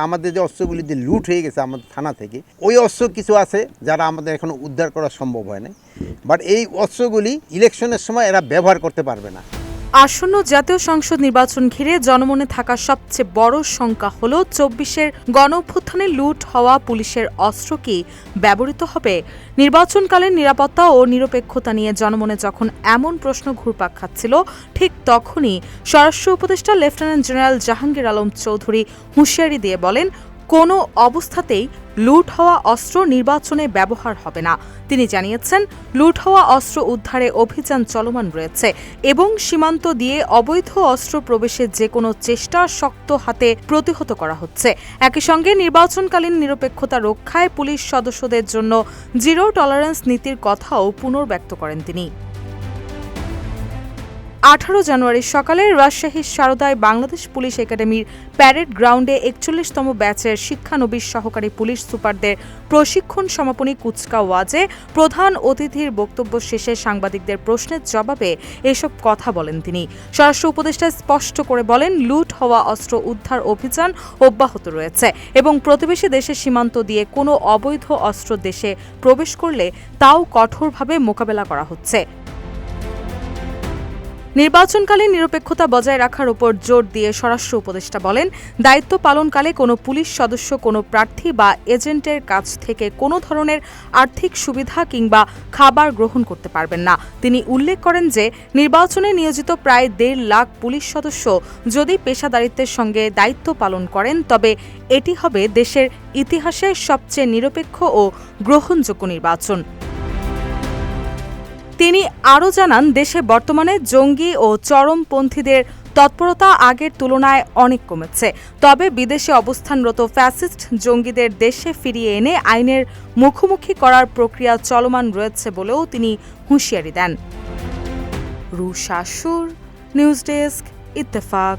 আমাদের যে অস্ত্রগুলি যে লুট হয়ে গেছে আমাদের থানা থেকে, ওই অস্ত্র কিছু আছে যারা আমাদের এখন উদ্ধার করা সম্ভব হয় না। বাট এই অস্ত্রগুলি ইলেকশনের সময় এরা ব্যবহার করতে পারবে না। আসন্ন জাতীয় সংসদ নির্বাচন ঘিরে জনমনে থাকা সবচেয়ে বড় শঙ্কা হল ২৪-এর গণঅভ্যুত্থানে লুট হওয়া পুলিশের অস্ত্র কি ব্যবহৃত হবে। নির্বাচনকালীন নিরাপত্তা ও নিরপেক্ষতা নিয়ে জনমনে যখন এমন প্রশ্ন ঘুরপাক খাচ্ছিল, ঠিক তখনই স্বরাষ্ট্র উপদেষ্টা লেফটেন্যান্ট জেনারেল জাহাঙ্গীর আলম চৌধুরী হুঁশিয়ারি দিয়ে বলেন, কোনো অবস্থাতেই লুট হওয়া অস্ত্র নির্বাচনে ব্যবহার হবে না। তিনি জানিয়েছেন, লুট হওয়া অস্ত্র উদ্ধারে অভিযান চলমান রয়েছে এবং সীমান্ত দিয়ে অবৈধ অস্ত্র প্রবেশের যে কোনো চেষ্টা শক্ত হাতে প্রতিহত করা হচ্ছে। একই সঙ্গে নির্বাচনকালীন নিরপেক্ষতা রক্ষায় পুলিশ সদস্যদের জন্য জিরো টলারেন্স নীতির কথাও পুনর্ব্যক্ত করেন তিনি। 18 জানুয়ারি সকালে রাজশাহীর সারদায় বাংলাদেশ পুলিশ একাডেমির প্যারেড গ্রাউন্ডে 41তম ব্যাচের শিক্ষানবিশ সহকারী পুলিশ সুপারদের প্রশিক্ষণ সমাপনী কুচকাওয়াজে প্রধান অতিথির বক্তব্য শেষে সাংবাদিকদের প্রশ্নের জবাবে এসব কথা বলেন তিনি। স্বরাষ্ট্র উপদেষ্টা স্পষ্ট করে বলেন, লুট হওয়া অস্ত্র উদ্ধার অভিযান অব্যাহত রয়েছে এবং প্রতিবেশী দেশের সীমান্ত দিয়ে কোনো অবৈধ অস্ত্র দেশে প্রবেশ করলে তাও কঠোরভাবে মোকাবেলা করা হচ্ছে। নির্বাচনকালীন নিরপেক্ষতা বজায় রাখার উপর জোর দিয়ে স্বরাষ্ট্র উপদেষ্টা বলেন, দায়িত্ব পালনকালে কোনো পুলিশ সদস্য কোনো প্রার্থী বা এজেন্টের কাছ থেকে কোনো ধরনের আর্থিক সুবিধা কিংবা খাবার গ্রহণ করতে পারবেন না। তিনি উল্লেখ করেন যে, নির্বাচনে নিয়োজিত প্রায় 1.5 লাখ পুলিশ সদস্য যদি পেশাদারিত্বের সঙ্গে দায়িত্ব পালন করেন, তবে এটি হবে দেশের ইতিহাসে সবচেয়ে নিরপেক্ষ ও গ্রহণযোগ্য নির্বাচন। তিনি আরও জানান, দেশে বর্তমানে জঙ্গি ও চরমপন্থীদের তৎপরতা আগের তুলনায় অনেক কমেছে। তবে বিদেশে অবস্থানরত ফ্যাসিস্ট জঙ্গিদের দেশে ফিরিয়ে এনে আইনের মুখোমুখি করার প্রক্রিয়া চলমান রয়েছে বলেও তিনি হুঁশিয়ারি দেন। রুশা সুর, নিউজ ডেস্ক, ইত্তেফাক।